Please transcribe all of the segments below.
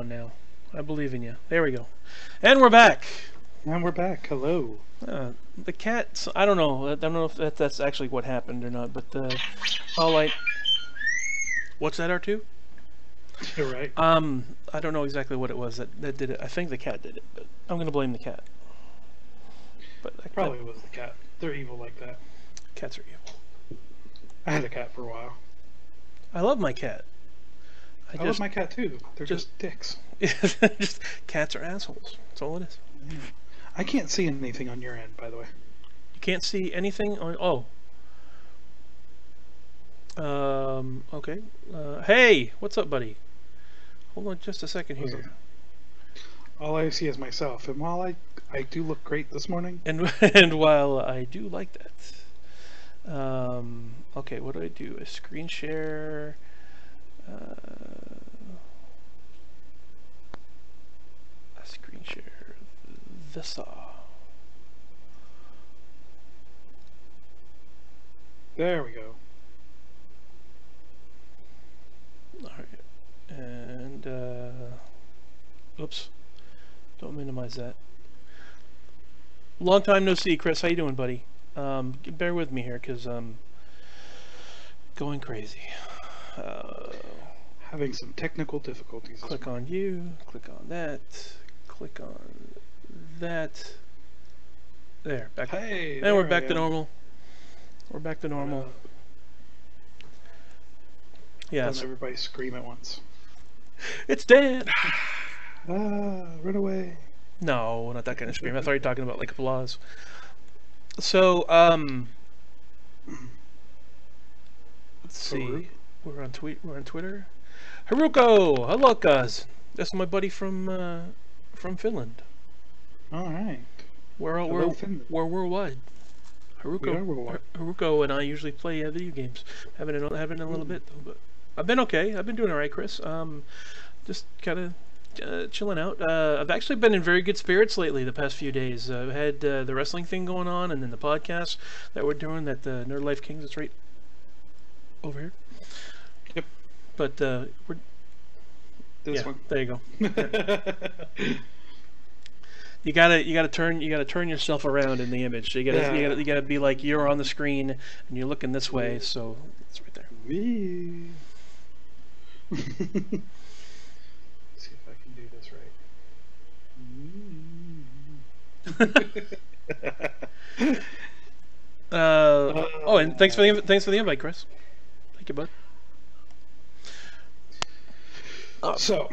Now. I believe in you. There we go. And we're back. And we're back. Hello. The cat, I don't know. I don't know if that's actually what happened or not, but all I... What's that, R2? You're right. I don't know exactly what it was that did it. I think the cat did it, but I'm going to blame the cat. But Probably was the cat. They're evil like that. Cats are evil. I had a cat for a while. I love my cat. I love my cat too. They're just dicks. Just cats are assholes. That's all it is. Yeah. I can't see anything on your end, by the way. You can't see anything on... Okay. Hey! What's up, buddy? Hold on just a second here. All I see is myself. And while I do look great this morning... And while I do like that... okay, what do I do? A screen share... a screen share this There we go. Alright, and oops, don't minimize that. Long time no see, Chris. How you doing, buddy? Bear with me here because I'm going crazy. Having some technical difficulties. Click on you, click on that, click on that. There, back. Hey, and we're back to normal. We're back to normal. Yeah. Don't everybody scream at once. It's Dan! Run away. No, not that kind of scream. I thought you were talking about like applause. So, let's see. We're on Twitter. Haruko! Hello, guys. That's my buddy from Finland. All right. We're worldwide. Haruko and I usually play video games. Haven't in a little bit though, but I've been okay. I've been doing alright, Chris. Just kind of chilling out. I've actually been in very good spirits lately the past few days. I've had the wrestling thing going on, and then the podcast that we're doing, that the Nerd Life Kings. It's right over here. Yep. But we're this one. There you go. Yeah. You gotta turn yourself around in the image. You gotta be like you're on the screen and you're looking this way. So it's right there. See if I can do this right. Oh, and thanks for the invite, Chris. Thank you, bud. So,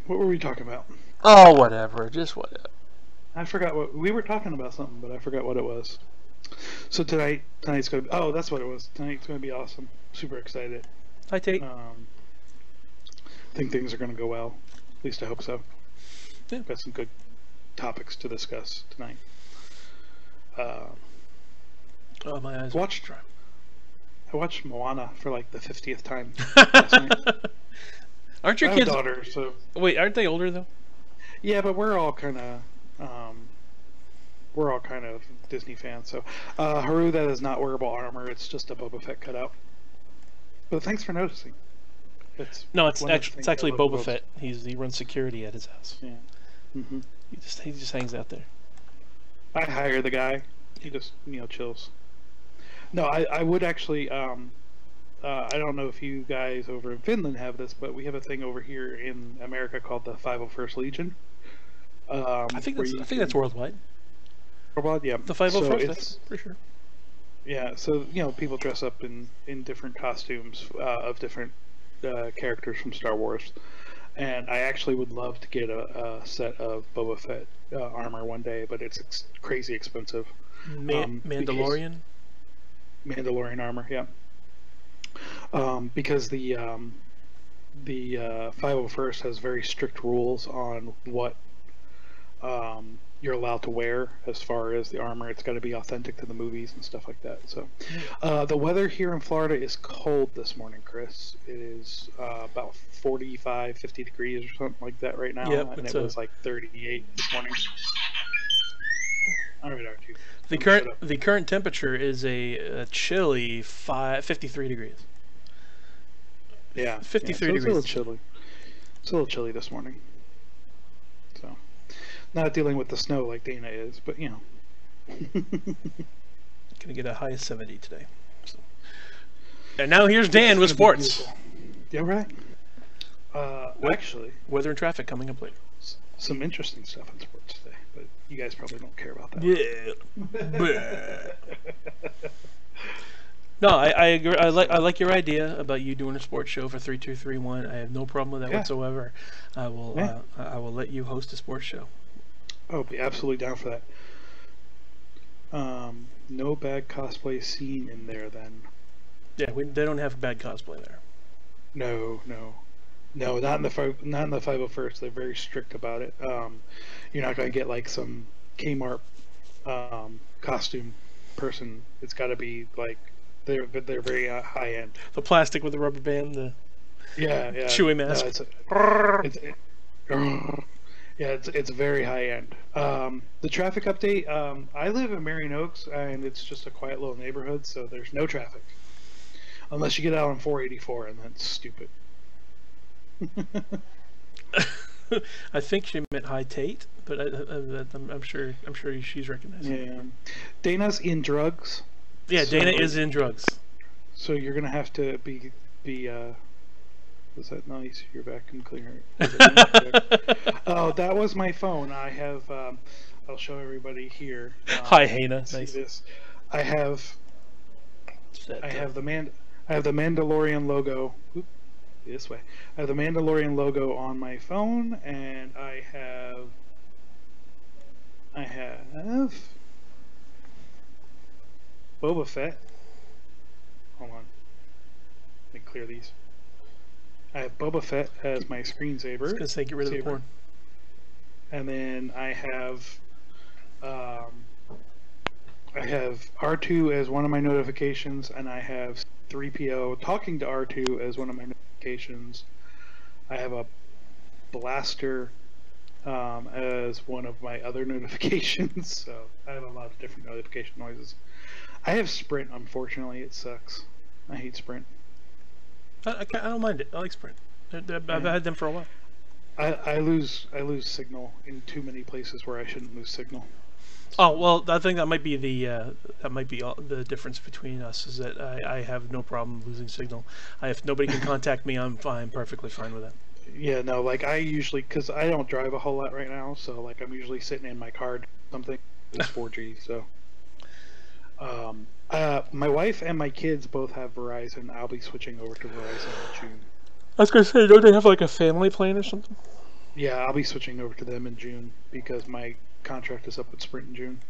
what were we talking about? Oh, whatever. Just whatever. I forgot what we were talking about. Something, but I forgot what it was. So tonight's gonna be, that's what it was. Tonight's gonna be awesome. Super excited. Hi, Tate. I think things are gonna go well. At least I hope so. Yeah. Got some good topics to discuss tonight. Oh, my eyes. I watched Moana for like the 50th time last night. Aren't your I kids? have a daughter, so wait, aren't they older though? yeah, but we're all kind of Disney fans. So Haru, that is not wearable armor. It's just a Boba Fett cutout. But thanks for noticing. No, it's actually Boba Fett. He runs security at his house. Yeah. Mm-hmm. He just hangs out there. I hire the guy. He just chills. No, I would actually. I don't know if you guys over in Finland have this, but we have a thing over here in America called the 501st Legion. I think that's worldwide. Worldwide, yeah. The 501st, that's for sure. Yeah, so people dress up in different costumes of different characters from Star Wars, and I actually would love to get a set of Boba Fett armor one day, but it's crazy expensive. Mandalorian. Mandalorian armor, yeah. Because the 501st has very strict rules on what you're allowed to wear as far as the armor. It's got to be authentic to the movies and stuff like that. So the weather here in Florida is cold this morning, Chris. It is about 45, 50 degrees or something like that right now. Yep, and it was like 38 this morning. All right, Archie. The current temperature is a chilly 53 degrees. Yeah, 53 degrees. It's a little chilly. It's a little chilly this morning. So, not dealing with the snow like Dana is, but you know. Gonna get a high of 70 today. So. And now here's Dan with sports. Yeah, right. Actually, weather and traffic coming up later. Some interesting stuff in sports today, but you guys probably don't care about that. Yeah. No, I agree. I like your idea about you doing a sports show for 3231. I have no problem with that whatsoever. I will let you host a sports show. I'll be absolutely down for that. No bad cosplay scene in there then. Yeah, they don't have bad cosplay there. No, not in the 501st. They're very strict about it. You're not going to get like some Kmart costume person. It's got to be like they're very high end. The plastic with the rubber band, the chewy mask. It's very high end. The traffic update. I live in Marion Oaks, and it's just a quiet little neighborhood, so there's no traffic unless you get out on 484, and that's stupid. I think she meant High Tate, but I'm sure she's recognized. Yeah, Dana's in drugs. Yeah, Dana is in drugs. So you're gonna have to be. Was that nice? Your vacuum cleaner. Oh, that was my phone. I have. I'll show everybody here. Hi, Hana. Nice. This. I have the Mandalorian logo. Oop, this way. I have the Mandalorian logo on my phone, and I have Boba Fett. Hold on. Let me clear these. I have Boba Fett as my screensaver. I was gonna say get rid of the porn. And then I have R2 as one of my notifications, and I have 3PO talking to R2 as one of my notifications. I have a blaster as one of my other notifications. So I have a lot of different notification noises. I have Sprint, unfortunately. It sucks. I hate Sprint. I don't mind it. I like Sprint. I've had them for a while. I lose signal in too many places where I shouldn't lose signal. Oh well, I think that might be the difference between us is that I have no problem losing signal. If nobody can contact me, I'm perfectly fine with that. Yeah, no, like I usually, because I don't drive a whole lot right now, so like I'm usually sitting in my car something. It's 4G, so. My wife and my kids both have Verizon. I'll be switching over to Verizon in June. I was gonna say, don't they have like a family plan or something? Yeah, I'll be switching over to them in June because my contract is up with Sprint in June.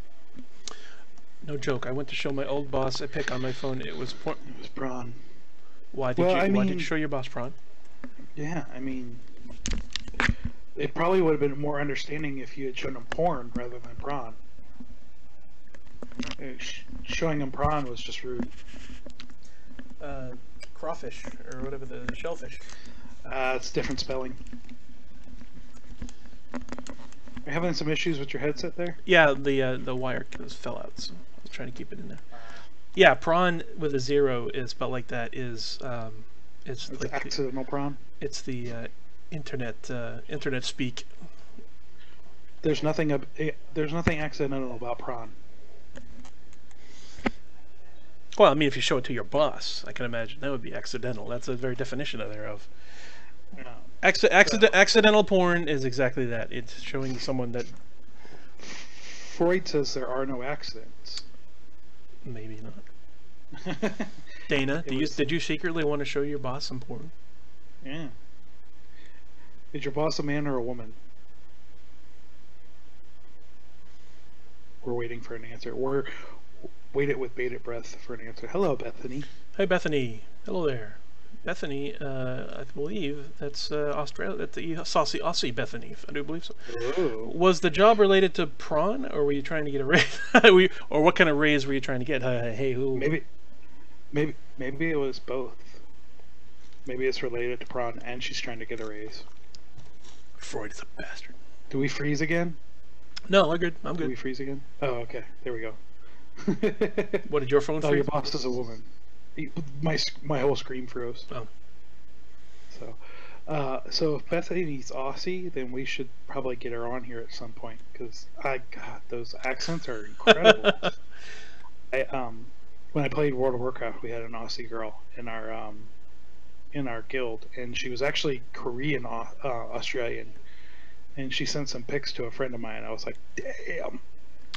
No joke. I went to show my old boss a pic on my phone. It was prawn. Why did you show your boss prawn? Yeah, I mean, it probably would have been more understanding if you had shown him porn rather than prawn. Showing him prawn was just rude. Crawfish or whatever, the shellfish. It's different spelling. Are you having some issues with your headset there? Yeah, the wire fell out, so I was trying to keep it in there. Yeah, prawn with a 0 is spelled like that. It's like accidental prawn. It's the internet speak. There's nothing accidental about prawn. Well, I mean, if you show it to your boss, I can imagine that would be accidental. That's the very definition thereof. Yeah. Accidental porn is exactly that. It's showing someone that. Freud says there are no accidents. Maybe not. Dana, did you secretly want to show your boss some porn? Yeah. Is your boss a man or a woman? We're waiting for an answer. Wait it with bated breath for an answer. Hello, Bethany. Hey, Bethany. Hello there. Bethany, I believe that's Australia. That's the saucy Aussie Bethany. I do believe so. Ooh. Was the job related to prawn, or were you trying to get a raise? Or what kind of raise were you trying to get? Hey, who? Maybe it was both. Maybe it's related to prawn, and she's trying to get a raise. Freud is a bastard. Do we freeze again? No, I'm good. Do we freeze again? Oh, okay. There we go. What did your phone freeze? Oh, your boss is a woman. My whole screen froze. Oh. So, So if Bethany's Aussie, then we should probably get her on here at some point because God, those accents are incredible. I when I played World of Warcraft, we had an Aussie girl in our guild, and she was actually Korean Australian, and she sent some pics to a friend of mine. I was like, damn.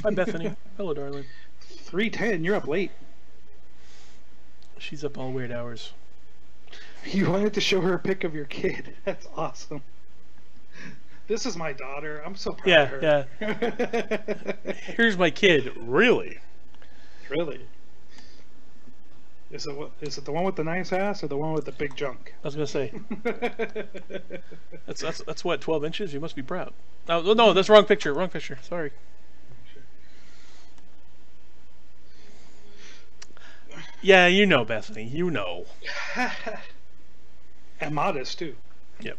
Hi, Bethany. Hello, darling. 3:10. You're up late. She's up all weird hours. You wanted to show her a pic of your kid. That's awesome. This is my daughter. I'm so proud of her. Yeah. Here's my kid. Really? Really? Is it the one with the nice ass or the one with the big junk? I was gonna say. That's what, 12 inches? You must be proud. Oh no, that's wrong picture. Wrong picture. Sorry. Yeah, you know, Bethany. You know. And modest too. Yep.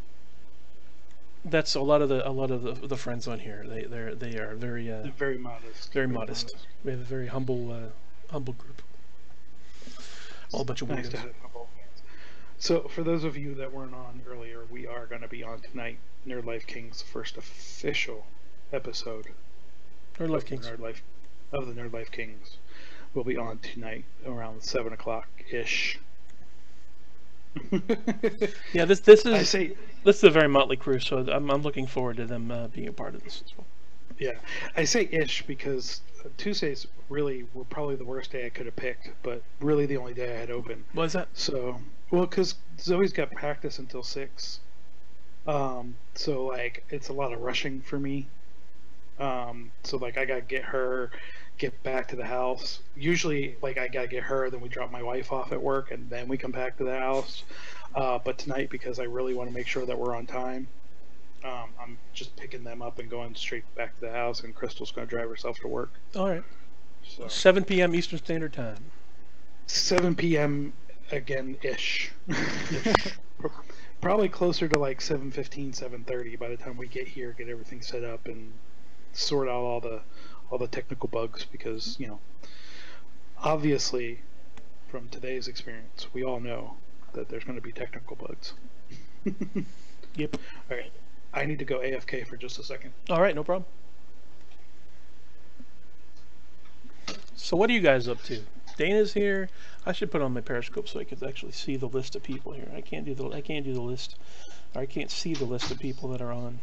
That's a lot of the friends on here. They are very Very modest. very modest. We have a very humble group. All a bunch of Nice to weirdos. have humble fans. So for those of you that weren't on earlier, we are going to be on tonight. Nerd Life King's first official episode Nerd Life of Kings. the Nerd Life Kings will be on tonight around 7 o'clock ish. Yeah, this I is say, this is a very motley crew, so I'm looking forward to them being a part of this as well. yeah, I say ish because Tuesdays really were probably the worst day I could have picked, but really the only day I had open. What is that? So, well, because Zoe's got practice until 6. So like it's a lot of rushing for me. So like I gotta get back to the house. Usually like I gotta get her, then we drop my wife off at work and then we come back to the house. But tonight, because I really want to make sure that we're on time, I'm just picking them up and going straight back to the house, and Crystal's gonna drive herself to work. All right. So 7 p.m. Eastern Standard Time. 7 p.m. again ish. Probably closer to like 7:15, 7:30 by the time we get here, get everything set up and sort out all the technical bugs, because, you know, obviously from today's experience, we all know that there's going to be technical bugs. Yep. All right. I need to go AFK for just a second. All right, no problem. So what are you guys up to? Dana's here. I should put on my Periscope so I could actually see the list of people here. I can't do the list. Or I can't see the list of people that are on.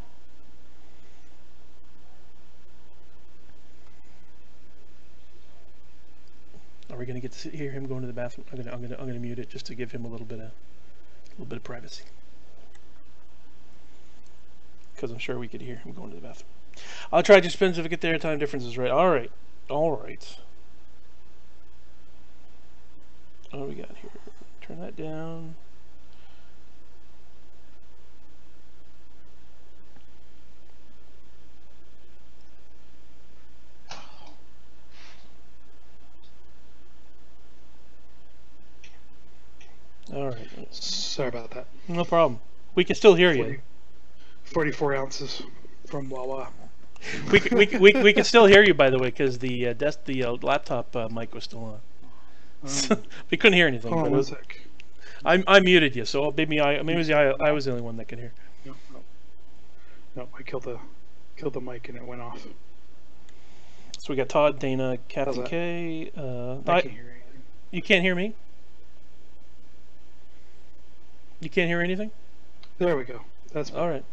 Are we gonna get to hear him going to the bathroom? I'm gonna mute it just to give him a little bit of privacy. Because I'm sure we could hear him going to the bathroom. I'll try to spin if we get there. Time differences right. All right. What do we got here? Turn that down. All right. Sorry about that. No problem. We can still hear you. 44 ounces from Wawa. We can still hear you, by the way, because the laptop mic was still on. We couldn't hear anything. Hold on But one sec. I muted you, so maybe I was the only one that could hear. No, I killed the mic and it went off. So we got Todd, Dana, Captain that? K. I can't hear anything. You can't hear me? You can't hear anything? There we go. That's All right.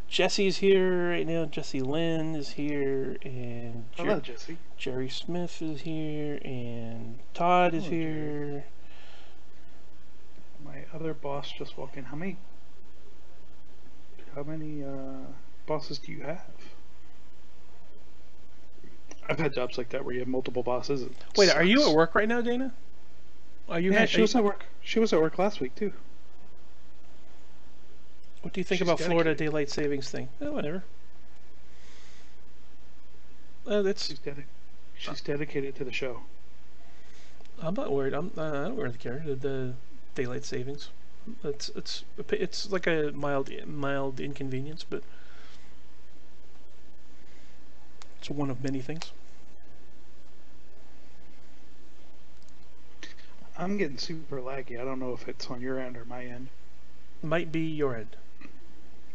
Jesse's here right now. Jesse Lynn is here, and Hello, Jesse. Jerry Smith is here, and Todd is Hello, here. Jerry. My other boss just walked in. How many bosses do you have? I've had jobs like that where you have multiple bosses. It Wait, are you sucks. at work right now, Dana? Are you? Yeah, she was at work. She was at work last week too. What do you think She's about Florida dedicated. daylight savings thing? Whatever. That's. She's dedicated to the show. I'm not worried. I don't really care. The daylight savings. It's like a mild inconvenience, but it's one of many things. I'm getting super laggy. I don't know if it's on your end or my end. Might be your end.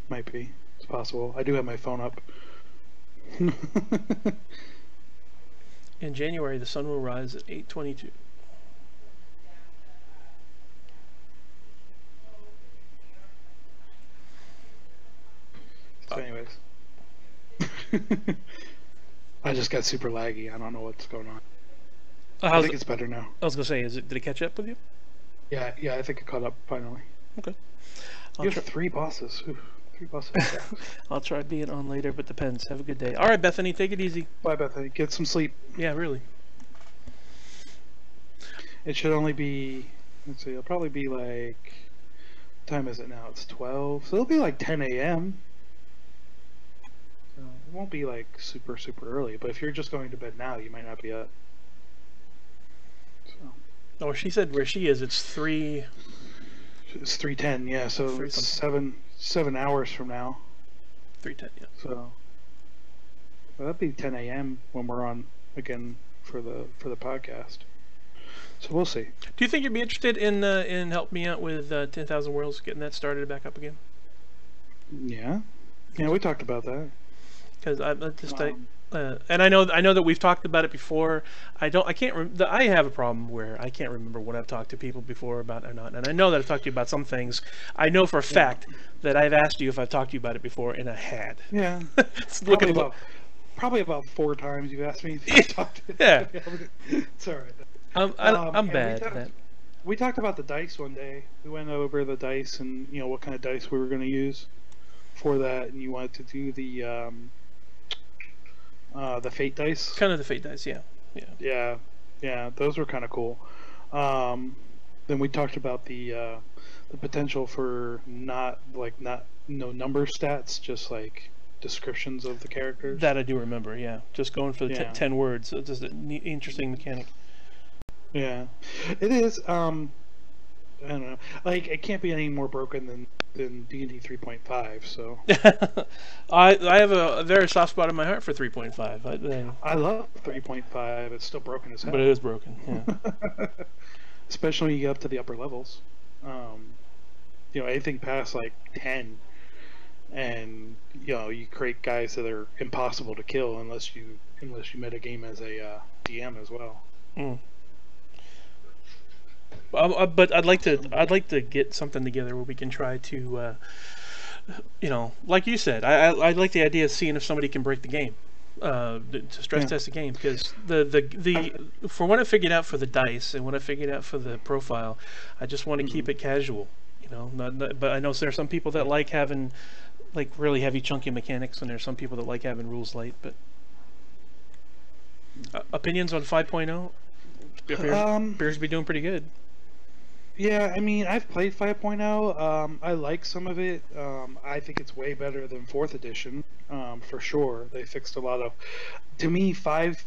Might be. It's possible. I do have my phone up. In January, the sun will rise at 8:22. So anyways. I just got super laggy. I don't know what's going on. I think it's better now. I was gonna say, did it catch up with you? Yeah, I think it caught up finally. Okay. You have 3 bosses. Ooh, 3 bosses. I'll try being on later, but depends. Have a good day. All right, Bethany, take it easy. Bye, Bethany. Get some sleep. Yeah, really. It should only be, let's see, it'll probably be like, what time is it now? It's 12. So it'll be like 10 a.m. So it won't be like super, super early. But if you're just going to bed now, you might not be up. So. Oh, she said where she is, it's 3. It's 3:10, yeah. So it's 7 hours from now. 3:10, yeah. So well, that'd be 10 a.m. when we're on again for the podcast. So we'll see. Do you think you'd be interested in helping me out with 10,000 Worlds, getting that started back up again? Yeah, we talked about that. Because and I know that we've talked about it before. I have a problem where I can't remember what I've talked to people before about or not. And I know that I've talked to you about some things. I know for a fact that I've asked you if I've talked to you about it before, and I had. Yeah. Probably about 4 times you've asked me if I've talked to you. Yeah. It's all right. I'm bad at that. We talked about the dice one day. We went over the dice and what kind of dice we were going to use for that, and you wanted to do the fate dice. Kind of the fate dice, yeah. Yeah. Those were kind of cool. Then we talked about the potential for no number stats, just like descriptions of the characters. That I do remember. Yeah, just going for the 10 words. It's just an interesting mechanic. Yeah, it is. I don't know. Like, it can't be any more broken than D&D 3.5. So I have a very soft spot in my heart for 3.5. I love 3.5. It's still broken as hell. But it is broken. Yeah. Especially when you get up to the upper levels. Anything past like 10, and you create guys that are impossible to kill unless you metagame as a DM as well. Mm. But I'd like to get something together where we can try to, like you said, I like the idea of seeing if somebody can break the game, to stress test the game, because the for what I figured out for the dice and what I figured out for the profile, I just want to keep it casual, but I know there are some people that like having like really heavy chunky mechanics, and there's some people that like having rules light. But opinions on 5.0? Appears to be doing pretty good. Yeah, I mean, I've played 5.0. I like some of it. I think it's way better than 4th edition, for sure. They fixed a lot of... To me, 5th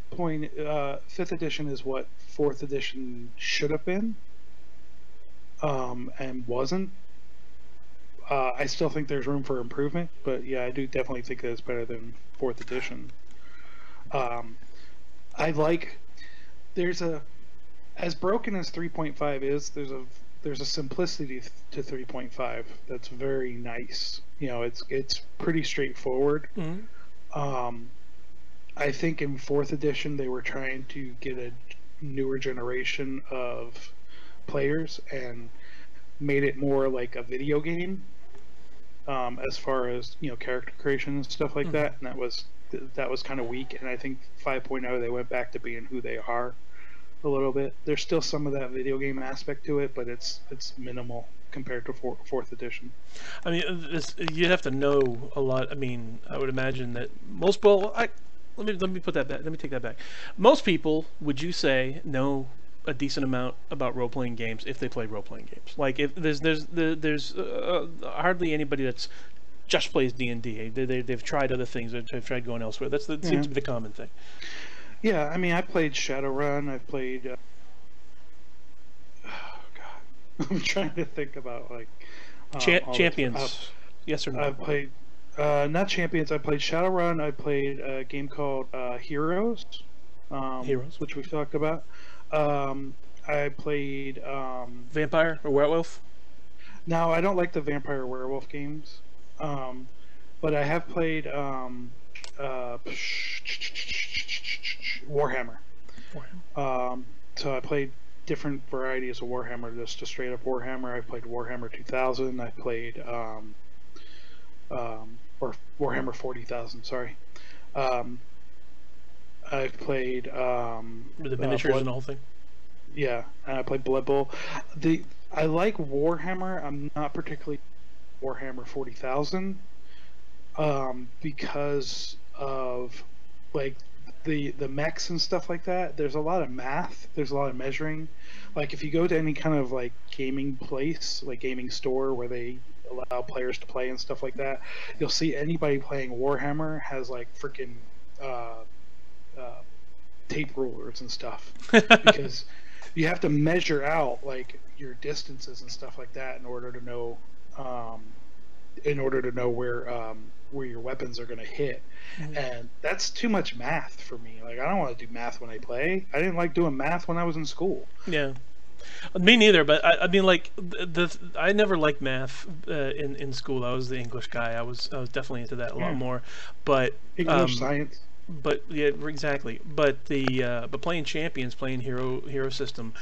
edition is what 4th edition should have been, and wasn't. I still think there's room for improvement, but yeah, I do definitely think that it's better than 4th edition. As broken as 3.5 is, there's a simplicity to 3.5 that's very nice. It's pretty straightforward. Mm-hmm. I think in 4th edition they were trying to get a newer generation of players and made it more like a video game, as far as character creation and stuff like that, and that was kind of weak. And I think 5.0 they went back to being who they are a little bit. There's still some of that video game aspect to it, but it's minimal compared to 4th edition. I mean, you'd have to know a lot. I mean, I would imagine that let me put that back. Let me take that back. Most people, would you say, know a decent amount about role-playing games if they play role-playing games? Like, if there's hardly anybody that's just plays D&D. They've tried other things. They've tried going elsewhere. That seems to be the common thing. Yeah, I mean, I played Shadowrun. I've played. Oh God, I'm trying to think about like Champions. Yes or no? I've played not Champions. I played Shadowrun. I played a game called Heroes. Heroes, which we've talked about. I played. Vampire or werewolf? Now I don't like the vampire werewolf games, um, but I have played uh, Warhammer. So I played different varieties of Warhammer, just a straight up Warhammer. I played Warhammer 2000. I played or Warhammer 40,000. Sorry. Um, I've played The miniatures and the whole thing. yeah, and I played Blood Bowl. I like Warhammer. I'm not particularly Warhammer 40,000 because of like the mechs and stuff like that. There's a lot of math. There's a lot of measuring. Like if you go to any kind of like gaming place, like gaming store where they allow players to play and stuff like that, you'll see anybody playing Warhammer has like freaking uh, uh, tape rulers and stuff because you have to measure out like your distances and stuff like that um, in order to know where your weapons are going to hit. Mhm. And that's too much math for me. Like I don't want to do math when I play. I didn't like doing math when I was in school. Yeah. Me neither, but I mean, like I never liked math in school. I was the English guy. I was definitely into that a lot Yeah. more. But English, science. yeah, exactly. But but playing Champions, playing Hero System,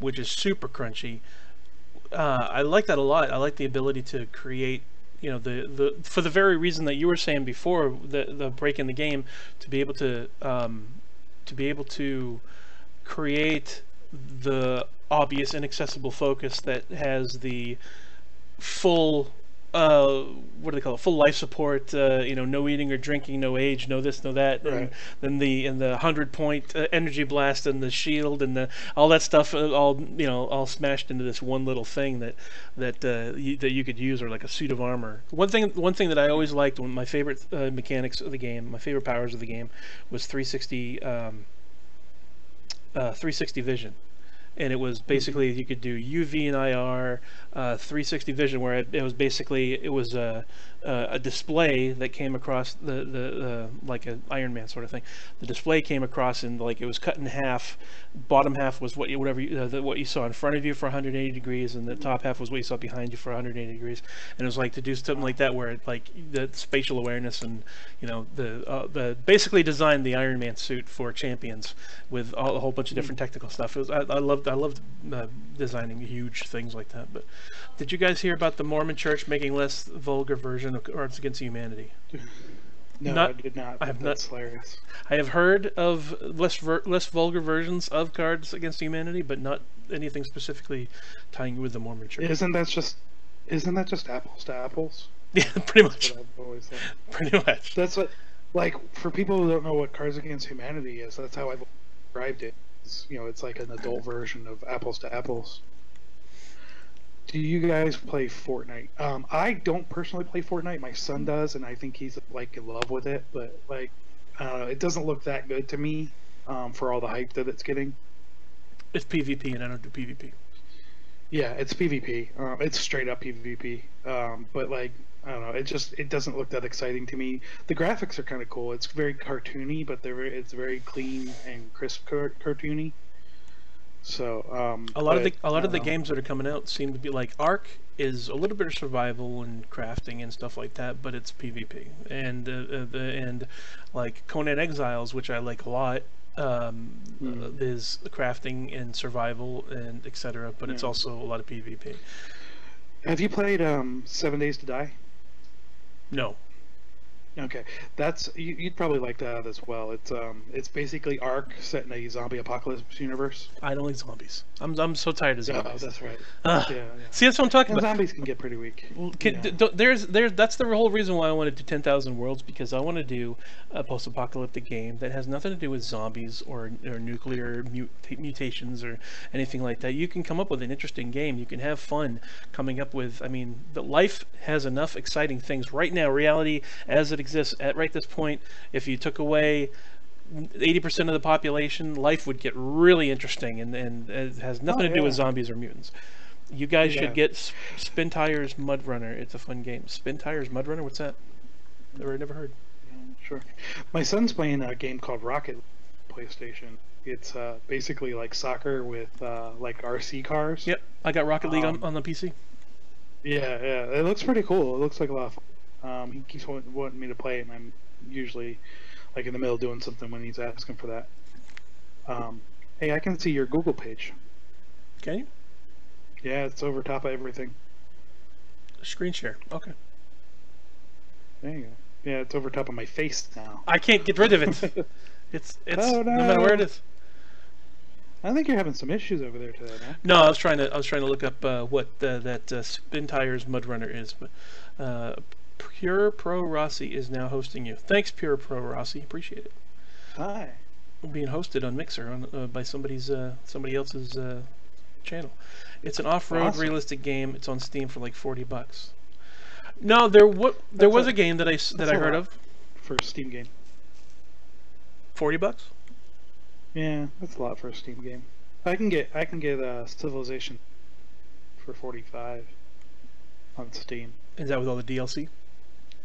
which is super crunchy. I like that a lot. I like the ability to create. You know, the for the very reason that you were saying before, the break in the game, to be able to create the obvious inaccessible focus that has the full what do they call it, full life support, you know, no eating or drinking, no age, no this, no that, and Right. then the 100-point energy blast and the shield and the all that stuff, all, you know, all smashed into this one little thing that you could use, or like a suit of armor. One thing that I always liked, one of my favorite mechanics of the game, my favorite powers of the game, was 360 vision. And it was basically you could do UV and IR, 360 vision, where it was basically it was a display that came across the like an Iron Man sort of thing. The display came across and like it was cut in half. Bottom half was what what you saw in front of you for 180 degrees, and the top half was what you saw behind you for 180 degrees. And it was like to do something like that, where it, like the spatial awareness and, you know, the basically designed the Iron Man suit for Champions with a whole bunch of different technical stuff. It was, I loved designing huge things like that. But did you guys hear about the Mormon Church making less vulgar version of Cards Against Humanity? No, Not- I did not. I have That's hilarious. I have heard of less vulgar versions of Cards Against Humanity, but not anything specifically tying with the Mormon Church. Isn't that just apples to apples? Yeah, pretty That's much. what I've always thought. Pretty much. That's what, like, for people who don't know what Cards Against Humanity is, that's how I've described it. You know, it's like an adult version of apples to apples. Do you guys play Fortnite? I don't personally play Fortnite. My son does, and I think he's like in love with it. But like, I don't know, it doesn't look that good to me for all the hype that it's getting. It's PvP, and I don't do PvP. Yeah, it's PvP. It's straight up PvP. But like, I don't know, it doesn't look that exciting to me. The graphics are kind of cool. It's very cartoony, but it's very clean and crisp cartoony. So A lot of but, a lot of the uh, games that are coming out seem to be like Ark is a little bit of survival and crafting and stuff like that, but it's PvP. And like Conan Exiles, which I like a lot, is crafting and survival and etc. But it's Yeah. also a lot of PvP. Have you played 7 Days to Die? No. Okay, that's you'd probably like that as well. It's basically Ark set in a zombie apocalypse universe. I don't like zombies. I'm so tired of Oh, zombies. that's right. Ugh. Yeah, yeah. See, that's what I'm talking And about. zombies can get pretty weak. There's that's the whole reason why I want to do 10,000 Worlds, because I want to do a post-apocalyptic game that has nothing to do with zombies or nuclear mutations or anything like that. You can come up with an interesting game. You can have fun coming up with. I mean, the life has enough exciting things right now. Reality as it exists at right this point. If you took away 80% of the population, life would get really interesting, and it has nothing to do with yeah. zombies or mutants. You guys Yeah. should get Spin Tires Mud Runner. It's a fun game. Spin Tires Mud Runner. What's that? Never heard. Yeah, sure. My son's playing a game called Rocket PlayStation. It's basically like soccer with like RC cars. Yep, I got Rocket League Um, on the PC. Yeah, yeah, it looks pretty cool. It looks like a lot of fun. He keeps wanting me to play it, and I'm usually like in the middle doing something when he's asking for that. Hey, I can see your Google page. Can you? Yeah, it's over top of everything. Screen share. Okay. There you go. Yeah, it's over top of my face now. I can't get rid of it. It's Oh, no matter where it no. is. I think you're having some issues over there today, man. No, I was trying to look up what that Spin Tires Mud Runner is, but Pure Pro Rossi is now hosting you. Thanks, Pure Pro Rossi. Appreciate it. Hi. Being hosted on Mixer by somebody else's channel. It's an off-road Awesome. realistic game. It's on Steam for like $40. No, there was a game that I heard of. For a Steam game. $40? Yeah, that's a lot for a Steam game. I can get Civilization for 45 on Steam. Is that with all the DLC?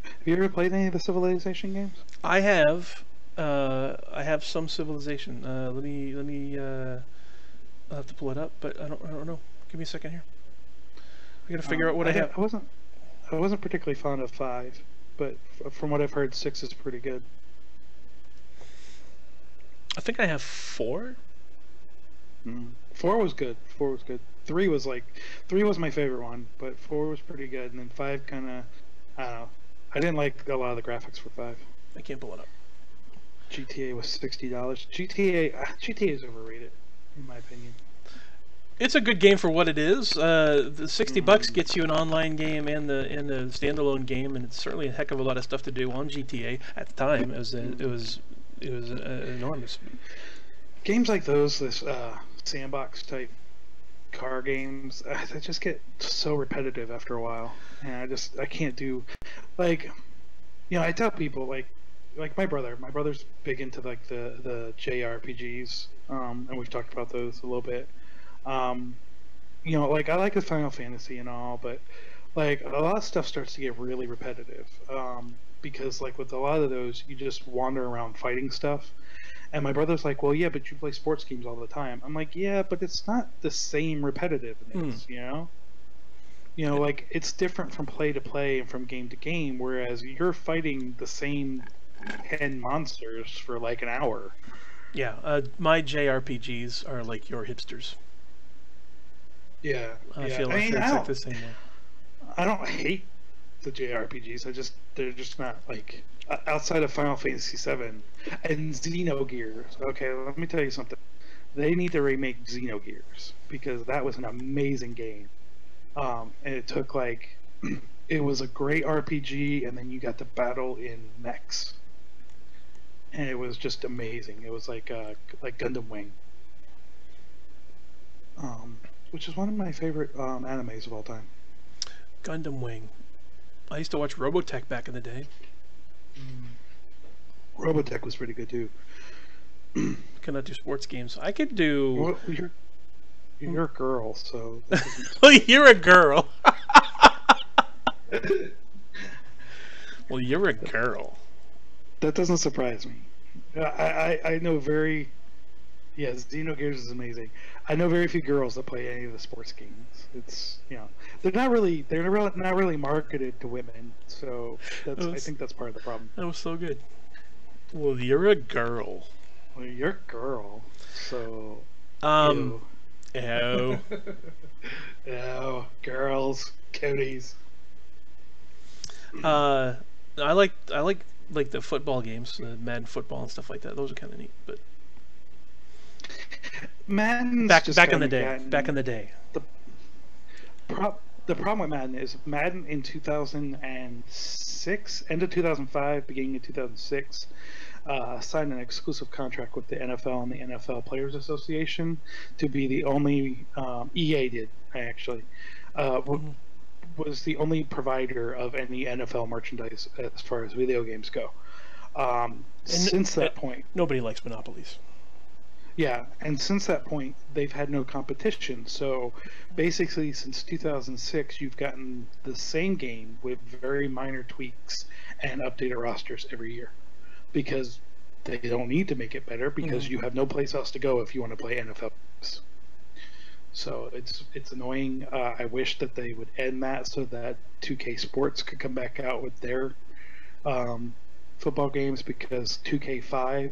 Have you ever played any of the Civilization games? I have. I have some Civilization. Let me. I'll have to pull it up, but I don't know. Give me a second here. I gotta figure out what I have. I wasn't particularly fond of 5, but from what I've heard, 6 is pretty good. I think I have 4. 4 was good. 4 was good. 3 was my favorite one, but 4 was pretty good, and then 5 kind of, I don't know. I didn't like a lot of the graphics for 5. I can't pull it up. GTA was $60. GTA is overrated, in my opinion. It's a good game for what it is. The $60 gets you an online game and a standalone game, and it's certainly a heck of a lot of stuff to do on GTA at the time. It was enormous. Games like those, this sandbox type car games, they just get so repetitive after a while, and I can't do, like, I tell people like my brother's big into like the JRPGs, and we've talked about those a little bit. Like I like the Final Fantasy and all, but like a lot of stuff starts to get really repetitive, because like with a lot of those, you just wander around fighting stuff. And my brother's like, well, yeah, but you play sports games all the time. I'm like, yeah, but it's not the same repetitiveness, like it's different from play to play and from game to game, whereas you're fighting the same 10 monsters for like an hour. Yeah, my JRPGs are like your hipsters. Yeah, I feel like it's like the same way. I don't hate the JRPGs. They're just not like, outside of Final Fantasy VII and Xenogears. Okay, let me tell you something. They need to remake Xenogears because that was an amazing game. And it took like, it was a great RPG, and then you got to battle in mechs, and it was just amazing. It was like Gundam Wing, which is one of my favorite animes of all time. Gundam Wing. I used to watch Robotech back in the day. Robotech was pretty good too. Cannot do sports games. I could do. Well, you're a girl, so. Well, you're a girl. Well, you're a girl. That doesn't surprise me. I know very. Yeah, Xenogears is amazing. I know very few girls that play any of the sports games. It's they're not really marketed to women, so I think that's part of the problem. That was so good. Well, you're a girl. Well, you're a girl, so. Ew. Ew, girls, cooties. I like the football games, Madden football and stuff like that. Those are kind of neat, but. Madden's back just in the day. gotten, Back in the day. The problem with Madden is Madden in 2006, end of 2005, beginning of 2006, signed an exclusive contract with the NFL and the NFL Players Association to be the only EA did actually was the only provider of any NFL merchandise as far as video games go. Since that point, nobody likes monopolies. Yeah, and since that point, they've had no competition. So basically, since 2006, you've gotten the same game with very minor tweaks and updated rosters every year. Because they don't need to make it better because you have no place else to go if you want to play NFL games. So it's annoying. I wish that they would end that so that 2K Sports could come back out with their football games, because 2K5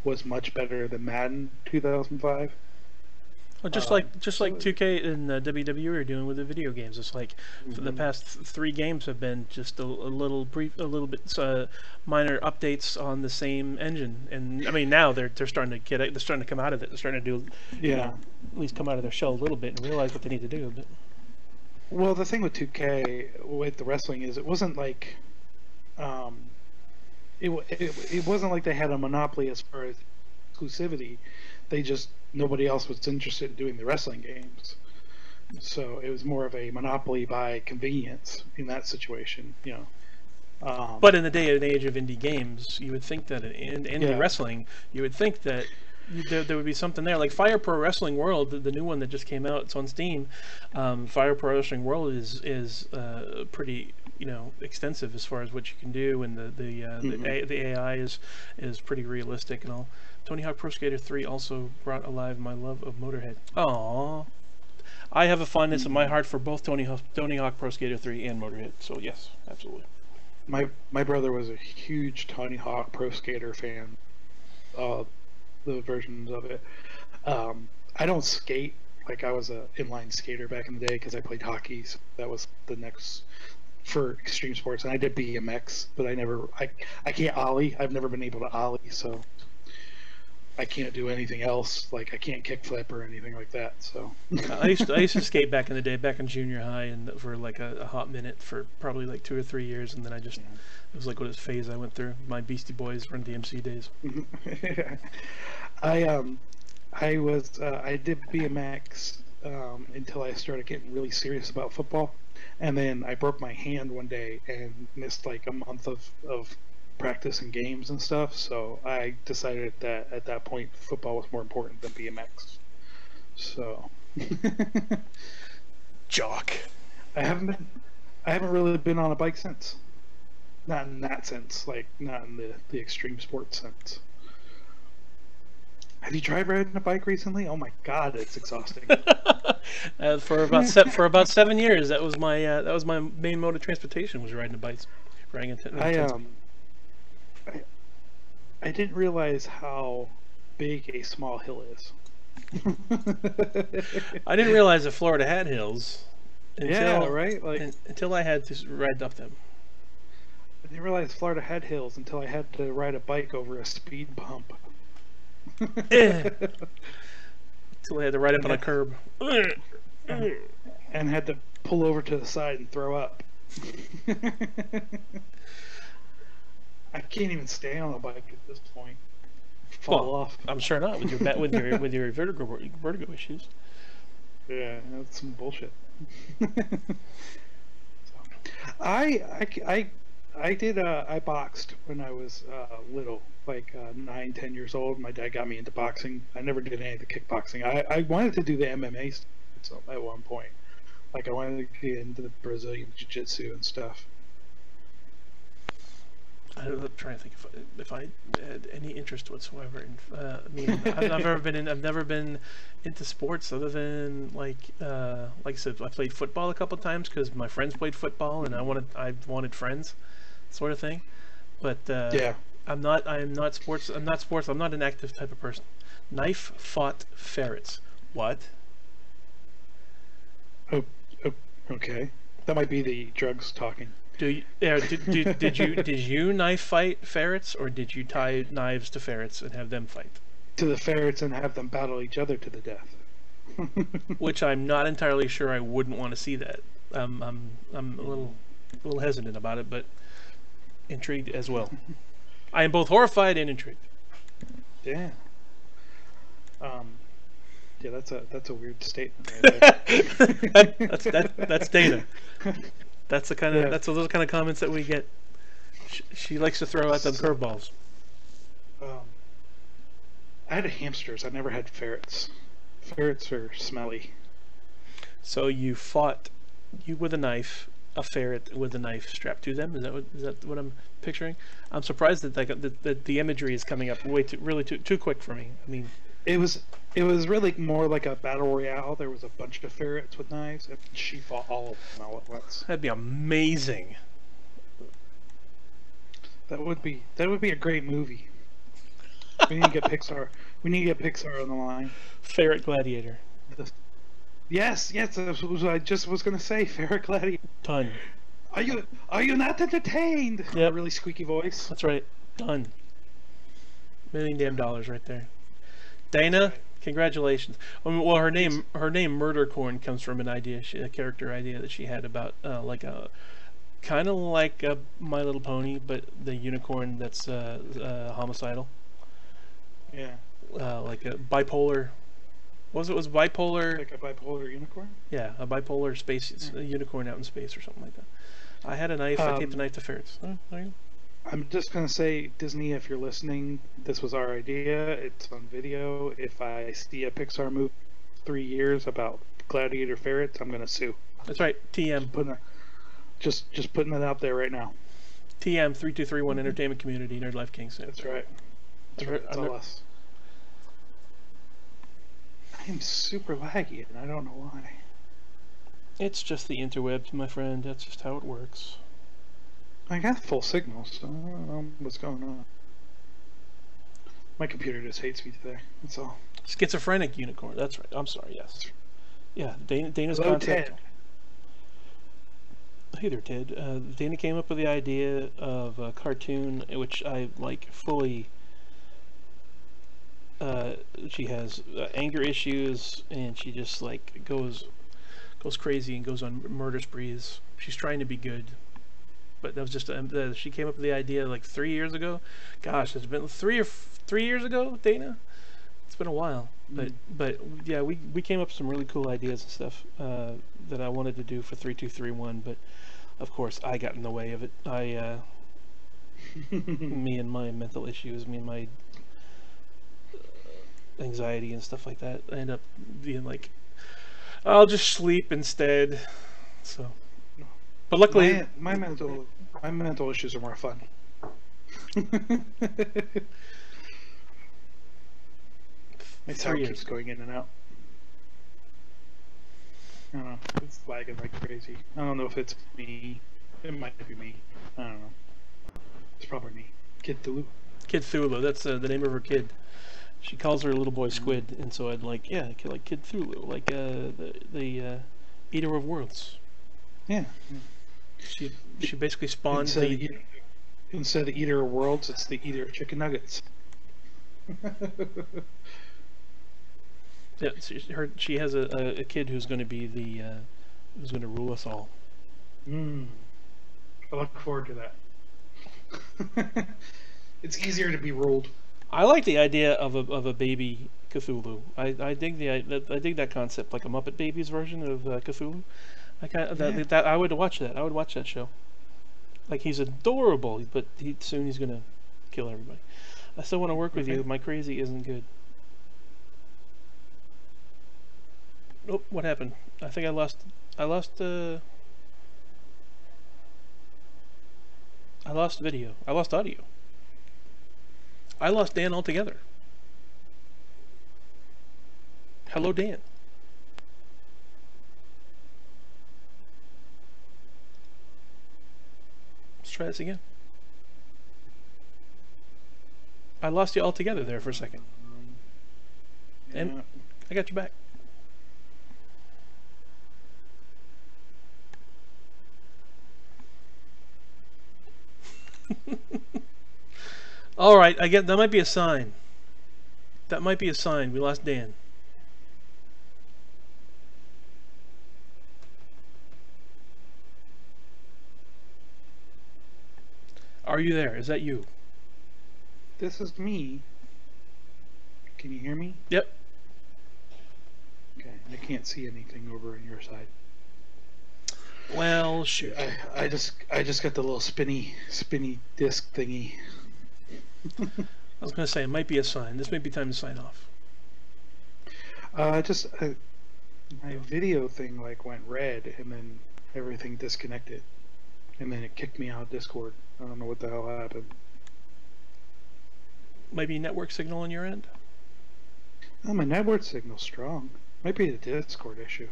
was much better than Madden 2005. Well, just like 2K and WWE are doing with the video games. It's like for the past 3 games have been just a little bit minor updates on the same engine. And I mean, now they're starting to come out of it. They're starting to do, at least come out of their shell a little bit and realize what they need to do. But well, the thing with 2K with the wrestling is it wasn't like it wasn't like they had a monopoly as far as exclusivity. They just, nobody else was interested in doing the wrestling games, so it was more of a monopoly by convenience in that situation, but in the day and age of indie games, you would think that in indie wrestling, you would think that there would be something there. Like Fire Pro Wrestling World, the new one that just came out, it's on Steam. Fire Pro Wrestling World is pretty extensive as far as what you can do, and the AI is pretty realistic and all. Tony Hawk Pro Skater 3 also brought alive my love of Motorhead. Aww. I have a fondness in my heart for both Tony Hawk Pro Skater 3 and Motorhead, so yes, absolutely. My brother was a huge Tony Hawk Pro Skater fan. The versions of it. I don't skate. Like, I was a inline skater back in the day because I played hockey, so that was the next for extreme sports. And I did BMX, but I can't ollie. I've never been able to ollie, so I can't do anything else. Like, I can't kickflip or anything like that. So I used to skate back in the day, back in junior high, and for like a hot minute for probably like 2 or 3 years, and then it was like what phase I went through. My Beastie Boys Run DMC days. I did BMX until I started getting really serious about football, and then I broke my hand one day and missed like a month of practice and games and stuff. So I decided that at that point football was more important than BMX. So jock. I haven't really been on a bike since. Not in that sense, like not in the extreme sports sense. Have you tried riding a bike recently? Oh my god, it's exhausting. For about 7 years, that was my main mode of transportation, was riding a bike. I didn't realize how big a small hill is. I didn't realize that Florida had hills until I had to ride up them. I didn't realize Florida had hills until I had to ride a bike over a speed bump. Until I had to ride up on a curb. And had to pull over to the side and throw up. I can't even stay on a bike at this point. Fall off. I'm sure not with your vertigo issues. Yeah, that's some bullshit. I boxed when I was little, like 9, 10 years old. My dad got me into boxing. I never did any of the kickboxing. I wanted to do the MMA stuff at one point. Like, I wanted to get into the Brazilian Jiu-Jitsu and stuff. I'm trying to think if I had any interest whatsoever. I mean, I've never been into sports other than like I said, I played football a couple of times because my friends played football and I wanted friends, sort of thing. But I'm not sports. I'm not an active type of person. Knife fought ferrets. What? Oh, okay. That might be the drugs talking. Did you knife fight ferrets, or did you tie knives to ferrets and have them fight? To the ferrets and have them battle each other to the death. Which I'm not entirely sure I wouldn't want to see that. I'm a little hesitant about it, but intrigued as well. I am both horrified and intrigued. Yeah. Yeah, that's a weird statement right there. that's Dana. That's those kind of comments that we get. She likes to throw out them curveballs. I had hamsters. I never had ferrets. Ferrets are smelly. So you fought with a knife a ferret with a knife strapped to them. Is that what I'm picturing? I'm surprised that the imagery is coming up way too quick for me. I mean, It was it was really more like a battle royale. There was a bunch of ferrets with knives, and she fought all of them all at once. that'd be amazing. That would be a great movie. We need to get Pixar. We need to get Pixar on the line. Ferret Gladiator. Yes, yes, that's what I just was gonna say. Ferret Gladiator. Done. Are you not entertained? Yep. A really squeaky voice. That's right. Done. $1 million right there. Dana, congratulations. Well, her name Murdercorn comes from a character idea that she had about like a kind of like a My Little Pony, but the unicorn that's homicidal. Yeah. Like a bipolar. What was it? Was bipolar? Like a bipolar unicorn. Yeah, a bipolar space a unicorn out in space or something like that. I had a knife. I taped a knife to ferrets. Oh, there you go. I'm just gonna say, Disney, if you're listening, this was our idea. It's on video. If I see a Pixar movie 3 years about gladiator ferrets, I'm gonna sue. That's right. TM. Just putting it out there right now. TM 3231 Entertainment Community Nerd Life Kings. That's right. That's all us. I am super laggy, and I don't know why. It's just the interwebs, my friend. That's just how it works. I got full signal, so I don't know what's going on. My computer just hates me today. That's all. Schizophrenic unicorn. That's right. I'm sorry. Yes. Yeah. Dana's Hello, concept. Ted. Hey there, Ted. Dana came up with the idea of a cartoon, which I like fully. She has anger issues, and she just like goes crazy and goes on murder sprees. She's trying to be good, but that was just she came up with the idea like 3 years ago. Gosh, it's been 3 years ago, Dana. It's been a while, but yeah, we came up with some really cool ideas and stuff that I wanted to do for 3231, but of course I got in the way of it. Me and my mental issues, me and my anxiety and stuff like that, I end up being like, I'll just sleep instead. So, but luckily, my mental issues are more fun. My sound keeps going in and out. I don't know. It's lagging like crazy. I don't know if it's me. It might be me. I don't know. It's probably me. Kid Thulu. Kid Thulu. That's the name of her kid. She calls her little boy Squid, and so I'd like, yeah, like Kid Thulu, like the Eater of Worlds. Yeah. She basically spawned instead of Eater of Worlds, it's the Eater of Chicken Nuggets. Yeah, she has a kid who's going to be who's going to rule us all. I look forward to that. It's easier to be ruled. I like the idea of a baby Cthulhu. I dig that concept, like a Muppet Babies version of Cthulhu. I would watch that. I would watch that show. Like, he's adorable, but soon he's gonna kill everybody. I still want to work with you. My crazy isn't good. Oh, what happened? I think I lost video. I lost audio. I lost Dan altogether. Hello, Dan. Let's try this again. I lost you altogether there for a second. And I got you back. All right, I get that might be a sign. That might be a sign. We lost Dan. Are you there? Is that you? This is me. Can you hear me? Yep. Okay, I can't see anything over on your side. Well, shoot. I just got the little spinny disc thingy. I was gonna say it might be a sign. This may be time to sign off. My video thing like went red, and then everything disconnected, and then it kicked me out of Discord. I don't know what the hell happened. Maybe network signal on your end? Oh, my network signal's strong. Might be a Discord issue.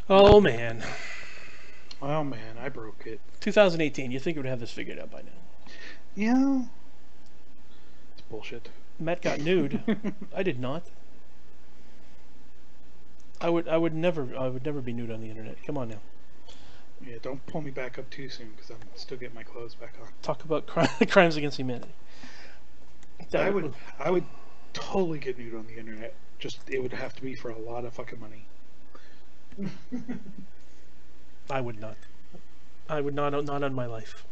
Oh, man. Oh man, I broke it. 2018, you think it would have this figured out by now. Yeah. It's bullshit. Matt got nude. I did not. I would never be nude on the internet. Come on now. Yeah, don't pull me back up too soon because I'm still getting my clothes back on. Talk about crimes against humanity. I would totally get nude on the internet. Just it would have to be for a lot of fucking money. I would not. I would not on my life.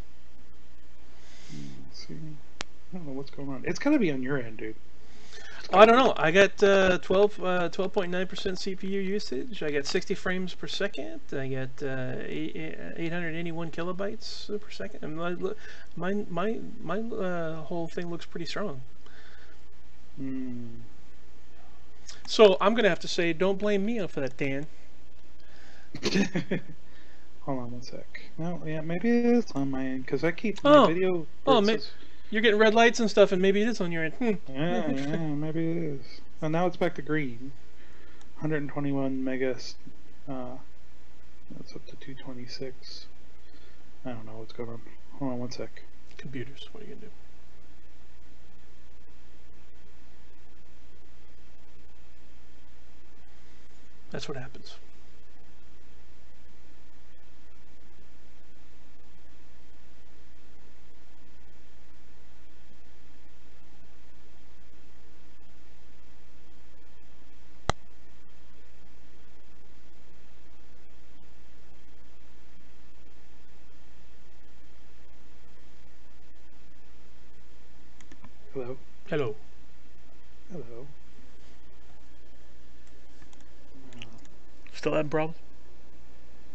Let's see. I don't know what's going on. It's gotta be on your end, dude. I don't know. I got 12.9% CPU usage. I got 60 frames per second. I got 881 kilobytes per second. And my whole thing looks pretty strong. So I'm gonna have to say, don't blame me for that, Dan. Hold on one sec. No, yeah, maybe it is on my end because I keep my video. You're getting red lights and stuff, and maybe it is on your end. Yeah, maybe it is. And now it's back to green. 121 megas. That's up to 226. I don't know what's going on. Hold on one sec. Computers, what are you gonna do? That's what happens. Hello. Hello. Hello. Still having problems?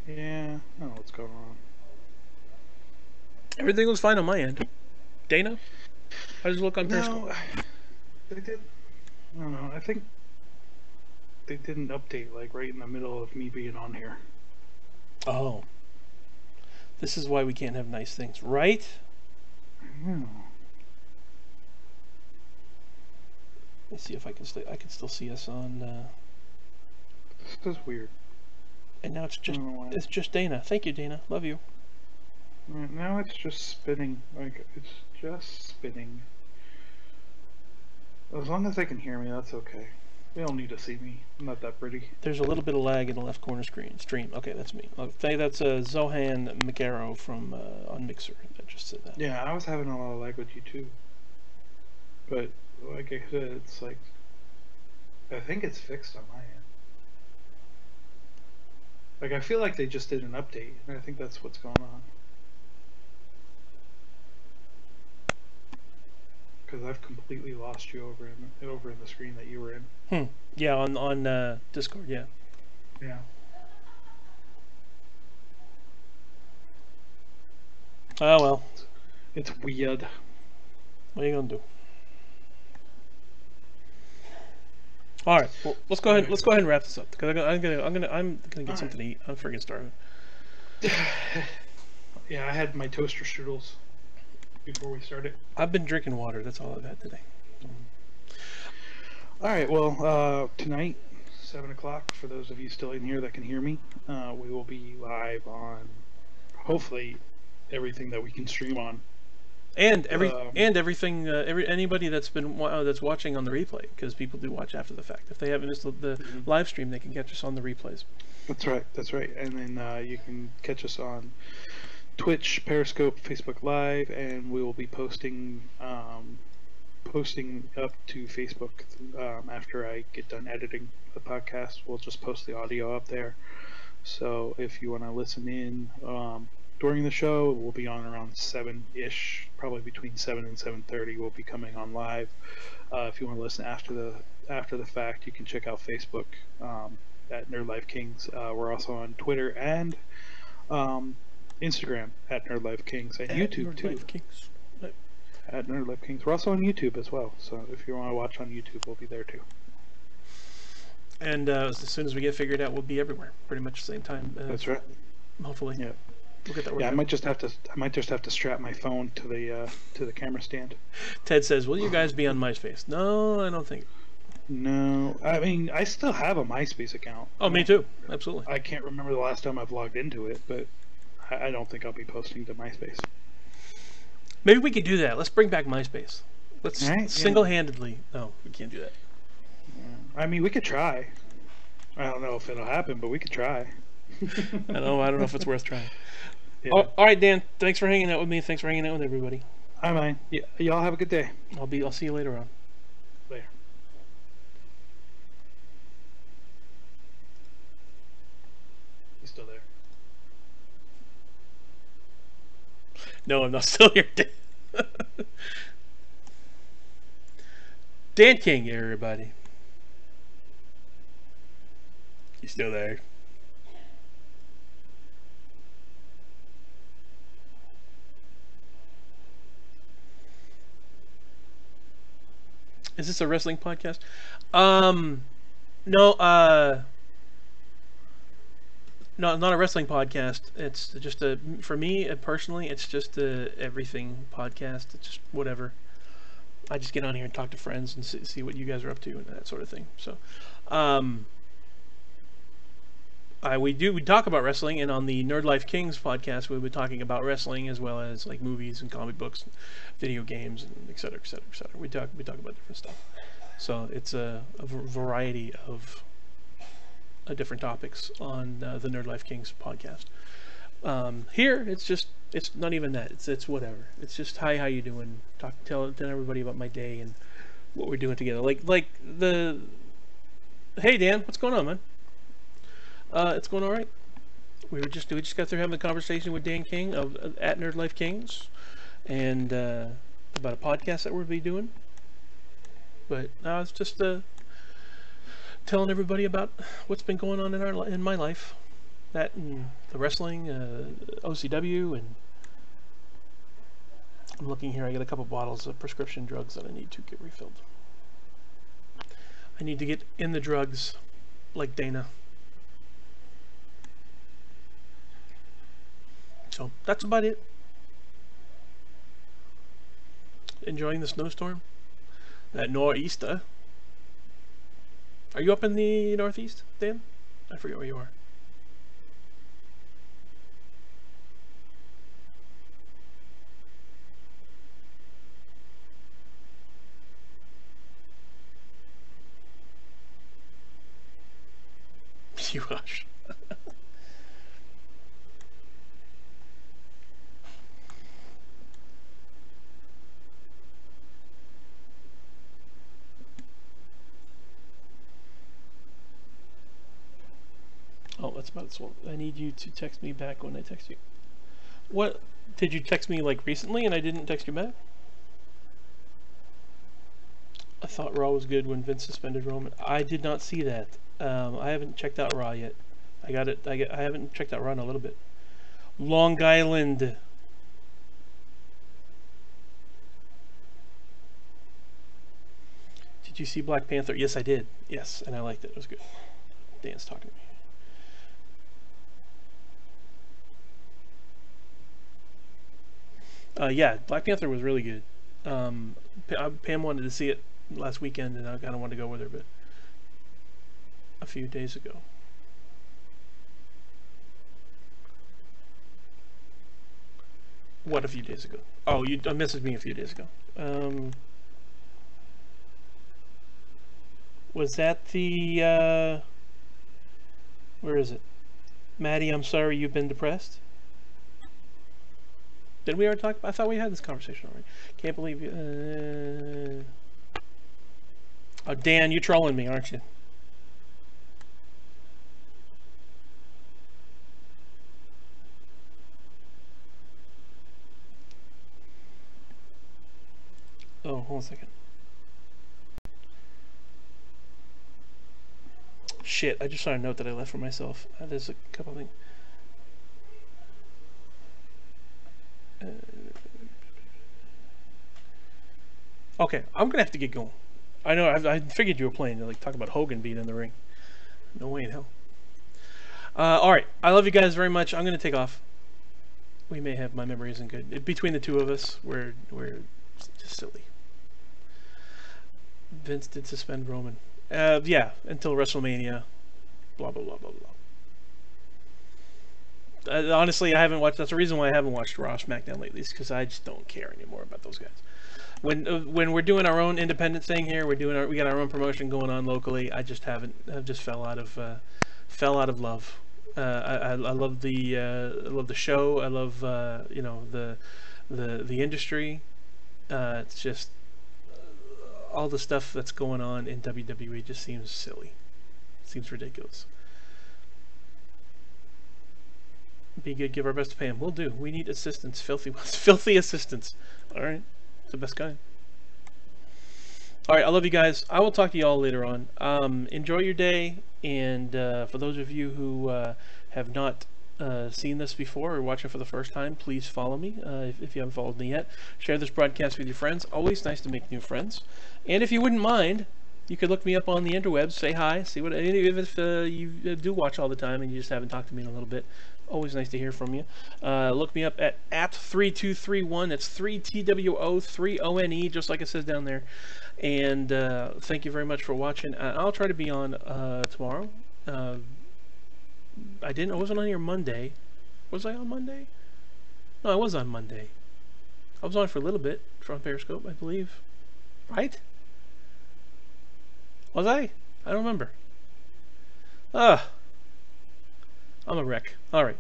Yeah, I don't know what's going on. Everything looks fine on my end. Dana? How does it look on Periscope? No, they did. I don't know. I think they didn't update like right in the middle of me being on here. Oh. This is why we can't have nice things, right? Hmm. Let's see if I can still see us on. This is weird. And now it's just Dana. Thank you, Dana. Love you. Right, now it's just spinning. Like it's just spinning. As long as they can hear me, that's okay. They don't need to see me. I'm not that pretty. There's a little bit of lag in the left corner stream. Okay, that's me. Okay, that's Zohan McArrow from on Mixer that just said that. Yeah, I was having a lot of lag with you too. But like I said, it's like I think it's fixed on my end. Like I feel like they just did an update, and I think that's what's going on. Because I've completely lost you over in the screen that you were in. Yeah, on Discord. Yeah. Yeah. Oh well. It's weird. What are you gonna do? All right. Well, let's go ahead. Let's go ahead and wrap this up because I'm gonna get something to eat. I'm freaking starving. Yeah, I had my toaster strudels before we started. I've been drinking water. That's all I've had today. All right. Well, tonight, 7 o'clock. For those of you still in here that can hear me, we will be live on, hopefully, everything that we can stream on. And everything. Anybody that's been that's watching on the replay, because people do watch after the fact. If they haven't missed the live stream, they can catch us on the replays. That's right. That's right. And then you can catch us on Twitch, Periscope, Facebook Live, and we will be posting up to Facebook after I get done editing the podcast. We'll just post the audio up there. So if you want to listen in during the show, we'll be on around 7-ish, probably between 7 and 7:30. We'll be coming on live. If you want to listen after the fact, you can check out Facebook at Nerd Life Kings. We're also on Twitter and Instagram at Nerd Life Kings, and YouTube too. At Nerd Life Kings. We're also on YouTube as well. So if you want to watch on YouTube, we'll be there too. And as soon as we get figured out, we'll be everywhere, pretty much the same time. That's right. Hopefully, Yeah. we'll get that worked Yeah, out. I might just have to strap my phone to the camera stand. Ted says, "Will you guys be on MySpace?" No, I don't think. No, I mean I still have a MySpace account. Oh, me too. Absolutely. I can't remember the last time I've logged into it, but I don't think I'll be posting to MySpace. Maybe we could do that. Let's bring back MySpace. Let's Right, yeah. single-handedly. No, we can't do that. I mean, we could try. I don't know if it'll happen, but we could try. I don't know if it's worth trying. Yeah. Oh, all right, Dan. Thanks for hanging out with me. Thanks for hanging out with everybody. Hi, mine. Yeah, y'all have a good day. I'll see you later on. Later. You still there? No, I'm not still here. Dan King, everybody. You still there? Is this a wrestling podcast? No, no, not a wrestling podcast. It's just for me personally, it's just a everything podcast. It's just whatever. I just get on here and talk to friends and see what you guys are up to and that sort of thing. So, we talk about wrestling, and on the Nerd Life Kings podcast, we'll be talking about wrestling as well as like movies and comic books, video games, and et cetera, et cetera, et cetera. We talk about different stuff. So it's a variety of different topics on the Nerd Life Kings podcast. Here, it's not even that. It's whatever. It's just hi, how you doing? Tell everybody about my day and what we're doing together. Like the hey Dan, what's going on, man? It's going all right. We just got through having a conversation with Dan King of at Nerd Life Kings, and about a podcast that we'll be doing. But it's just telling everybody about what's been going on in my life, that and the wrestling, OCW, and I'm looking here. I got a couple bottles of prescription drugs that I need to get refilled. I need to get in the drugs, like Dana. So that's about it. Enjoying the snowstorm. That nor'easter. Are you up in the northeast, Dan? I forget where you are. You hush. Oh, that's about it. So I need you to text me back when I text you. What? Did you text me like recently and I didn't text you back? I thought Raw was good when Vince suspended Roman. I did not see that. I haven't checked out Raw yet. I haven't checked out Raw in a little bit. Long Island. Did you see Black Panther? Yes, I did. Yes, and I liked it. It was good. Dan's talking to me. Yeah, Black Panther was really good. Pam wanted to see it last weekend, and I kind of wanted to go with her, but a few days ago. What a few days ago? Oh, you messaged me a few days ago. Was that the where is it? Maddie, I'm sorry you've been depressed. Did we already talk about? I thought we had this conversation already. Can't believe you. Oh, Dan, you're trolling me, aren't you? Oh, hold on a second. Shit, I just saw a note that I left for myself. There's a couple things. Okay, I'm gonna have to get going. I know, I figured you were playing to like talk about Hogan being in the ring. No way in hell. All right, I love you guys very much. I'm gonna take off. We may have, my memory isn't good. Between the two of us, we're just silly. Vince did suspend Roman. Yeah, until WrestleMania. Blah blah blah blah blah. Honestly, I haven't watched. That's the reason why I haven't watched Raw, SmackDown lately, is because I just don't care anymore about those guys. When we're doing our own independent thing here, we got our own promotion going on locally. I just haven't. I've just fell out of love. I love the show. I love you know, the industry. It's just all the stuff that's going on in WWE just seems silly. Seems ridiculous. Be good, give our best to pay him. We'll do. We need assistance, filthy assistance. All right, it's the best kind. All right, I love you guys. I will talk to you all later on. Enjoy your day, and for those of you who have not seen this before or watching for the first time, please follow me if you haven't followed me yet. Share this broadcast with your friends. Always nice to make new friends. And if you wouldn't mind, you could look me up on the interwebs, say hi, see what. Even if you do watch all the time and you just haven't talked to me in a little bit, always nice to hear from you. Look me up at 3231. That's 3TWO3ONE, just like it says down there. And thank you very much for watching. I'll try to be on tomorrow. I wasn't on here Monday. Was I on Monday? No, I was on Monday. I was on for a little bit from Periscope, I believe. Right? Was I? I don't remember. I'm a wreck. Alright.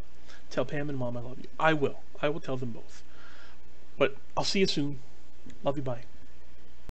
Tell Pam and Mom I love you. I will. I will tell them both. But I'll see you soon. Love you. Bye.